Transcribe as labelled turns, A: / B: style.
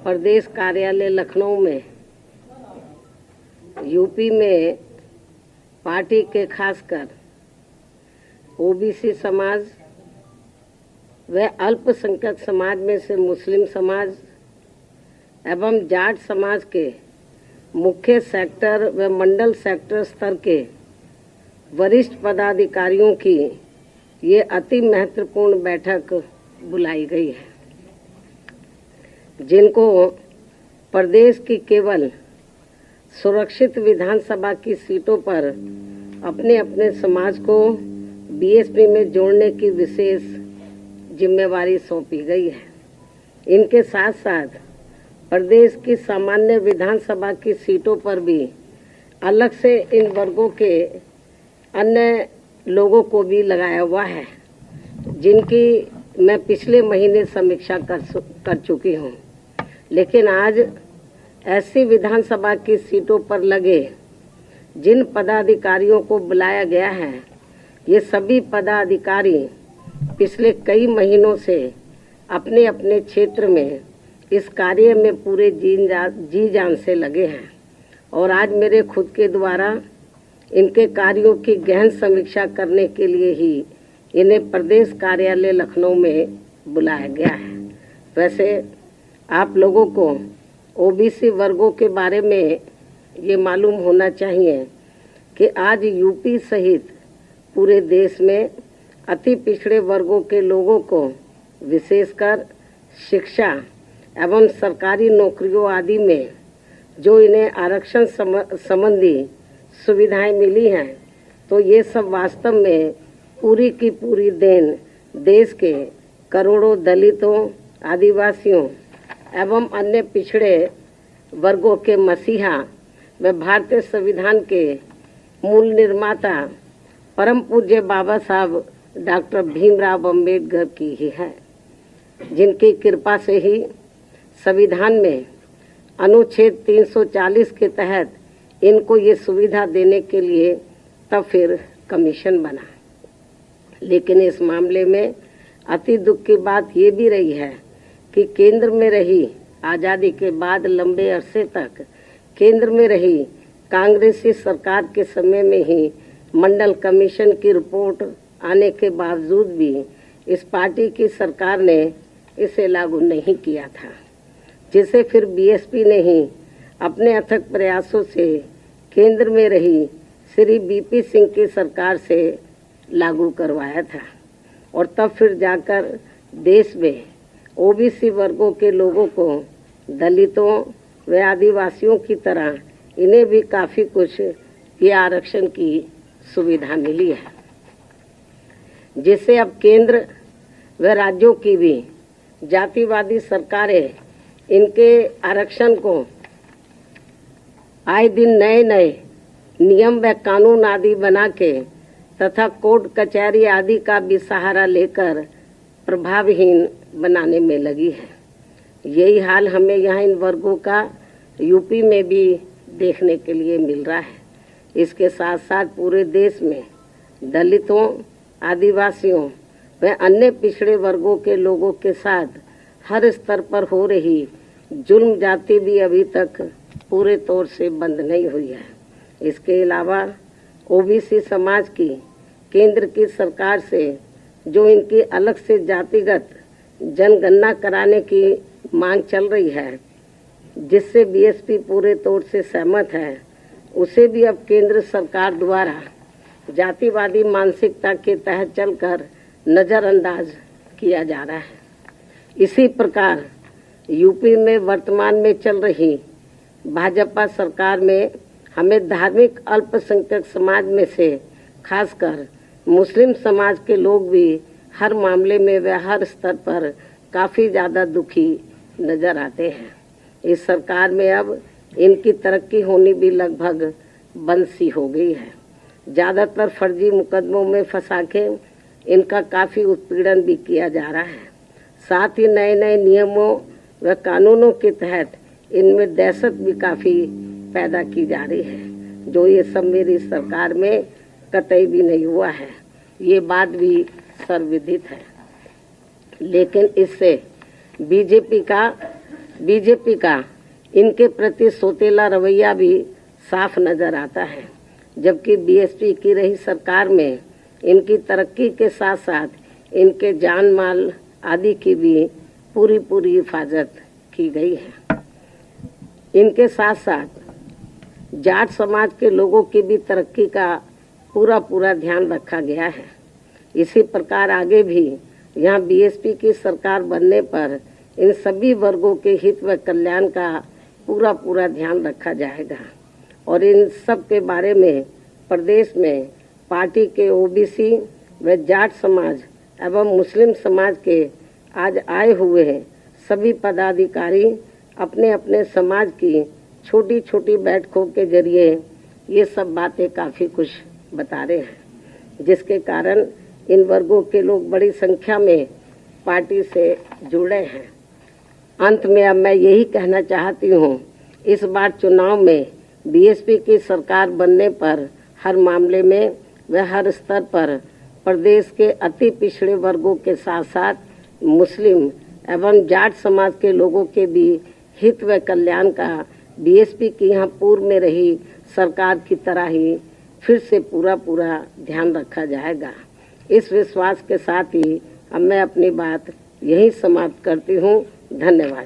A: प्रदेश कार्यालय लखनऊ में यूपी में पार्टी के खासकर ओबीसी समाज व अल्पसंख्यक समाज में से मुस्लिम समाज एवं जाट समाज के मुख्य सेक्टर व मंडल सेक्टर स्तर के वरिष्ठ पदाधिकारियों की ये अति महत्वपूर्ण बैठक बुलाई गई है, जिनको प्रदेश की केवल सुरक्षित विधानसभा की सीटों पर अपने अपने समाज को बीएसपी में जोड़ने की विशेष जिम्मेवारी सौंपी गई है। इनके साथ साथ प्रदेश की सामान्य विधानसभा की सीटों पर भी अलग से इन वर्गों के अन्य लोगों को भी लगाया हुआ है, जिनकी मैं पिछले महीने समीक्षा कर चुकी हूँ। लेकिन आज ऐसी विधानसभा की सीटों पर लगे जिन पदाधिकारियों को बुलाया गया है, ये सभी पदाधिकारी पिछले कई महीनों से अपने अपने क्षेत्र में इस कार्य में पूरे जी जान से लगे हैं और आज मेरे खुद के द्वारा इनके कार्यों की गहन समीक्षा करने के लिए ही इन्हें प्रदेश कार्यालय लखनऊ में बुलाया गया है। वैसे आप लोगों को ओबीसी वर्गों के बारे में ये मालूम होना चाहिए कि आज यूपी सहित पूरे देश में अति पिछड़े वर्गों के लोगों को विशेषकर शिक्षा एवं सरकारी नौकरियों आदि में जो इन्हें आरक्षण संबंधी सुविधाएं मिली हैं, तो ये सब वास्तव में पूरी की पूरी देन देश के करोड़ों दलितों, आदिवासियों एवं अन्य पिछड़े वर्गों के मसीहा व भारतीय संविधान के मूल निर्माता परम पूज्य बाबा साहब डॉक्टर भीमराव अंबेडकर की ही है, जिनकी कृपा से ही संविधान में अनुच्छेद 340 के तहत इनको ये सुविधा देने के लिए तब फिर कमीशन बना। लेकिन इस मामले में अति दुख की बात ये भी रही है कि केंद्र में रही आज़ादी के बाद लंबे अरसे तक केंद्र में रही कांग्रेसी सरकार के समय में ही मंडल कमीशन की रिपोर्ट आने के बावजूद भी इस पार्टी की सरकार ने इसे लागू नहीं किया था, जिसे फिर बीएसपी ने ही अपने अथक प्रयासों से केंद्र में रही श्री बीपी सिंह की सरकार से लागू करवाया था और तब फिर जाकर देश में ओबीसी वर्गों के लोगों को दलितों व आदिवासियों की तरह इन्हें भी काफ़ी कुछ ये आरक्षण की सुविधा मिली है, जिससे अब केंद्र व राज्यों की भी जातिवादी सरकारें इनके आरक्षण को आए दिन नए नए नियम व कानून आदि बना के तथा कोर्ट कचहरी आदि का भी सहारा लेकर प्रभावहीन बनाने में लगी है। यही हाल हमें यहाँ इन वर्गों का यूपी में भी देखने के लिए मिल रहा है। इसके साथ साथ पूरे देश में दलितों, आदिवासियों व अन्य पिछड़े वर्गों के लोगों के साथ हर स्तर पर हो रही जुल्म जाति भी अभी तक पूरे तौर से बंद नहीं हुई है। इसके अलावा ओबीसी समाज की केंद्र की सरकार से जो इनकी अलग से जातिगत जनगणना कराने की मांग चल रही है, जिससे बीएसपी पूरे तौर से सहमत है, उसे भी अब केंद्र सरकार द्वारा जातिवादी मानसिकता के तहत चलकर नज़रअंदाज किया जा रहा है। इसी प्रकार यूपी में वर्तमान में चल रही भाजपा सरकार में हमें धार्मिक अल्पसंख्यक समाज में से खासकर मुस्लिम समाज के लोग भी हर मामले में व हर स्तर पर काफ़ी ज़्यादा दुखी नज़र आते हैं। इस सरकार में अब इनकी तरक्की होनी भी लगभग बंद सी हो गई है। ज़्यादातर फर्जी मुकदमों में फंसा के इनका काफ़ी उत्पीड़न भी किया जा रहा है। साथ ही नए नए नियमों व कानूनों के तहत इनमें दहशत भी काफ़ी पैदा की जा रही है, जो ये सब मेरी सरकार में कतई भी नहीं हुआ है। ये बात भी सर्वविदित है। लेकिन इससे बीजेपी का बीजेपी का इनके प्रति सोतेला रवैया भी साफ नजर आता है, जबकि बीएसपी की रही सरकार में इनकी तरक्की के साथ साथ इनके जान माल आदि की भी पूरी हिफाजत की गई है। इनके साथ साथ जाट समाज के लोगों की भी तरक्की का पूरा ध्यान रखा गया है। इसी प्रकार आगे भी यहाँ बीएसपी की सरकार बनने पर इन सभी वर्गों के हित व कल्याण का पूरा ध्यान रखा जाएगा और इन सब के बारे में प्रदेश में पार्टी के ओबीसी व जाट समाज एवं मुस्लिम समाज के आज आए हुए हैं सभी पदाधिकारी अपने अपने समाज की छोटी बैठकों के जरिए ये सब बातें काफ़ी कुछ बता रहे हैं, जिसके कारण इन वर्गों के लोग बड़ी संख्या में पार्टी से जुड़े हैं। अंत में अब मैं यही कहना चाहती हूँ, इस बार चुनाव में बीएसपी की सरकार बनने पर हर मामले में व हर स्तर पर प्रदेश के अति पिछड़े वर्गों के साथ साथ मुस्लिम एवं जाट समाज के लोगों के भी हित व कल्याण का बीएसपी की यहाँ पूर्व में रही सरकार की तरह ही फिर से पूरा ध्यान रखा जाएगा। इस विश्वास के साथ ही अब मैं अपनी बात यही समाप्त करती हूँ। धन्यवाद।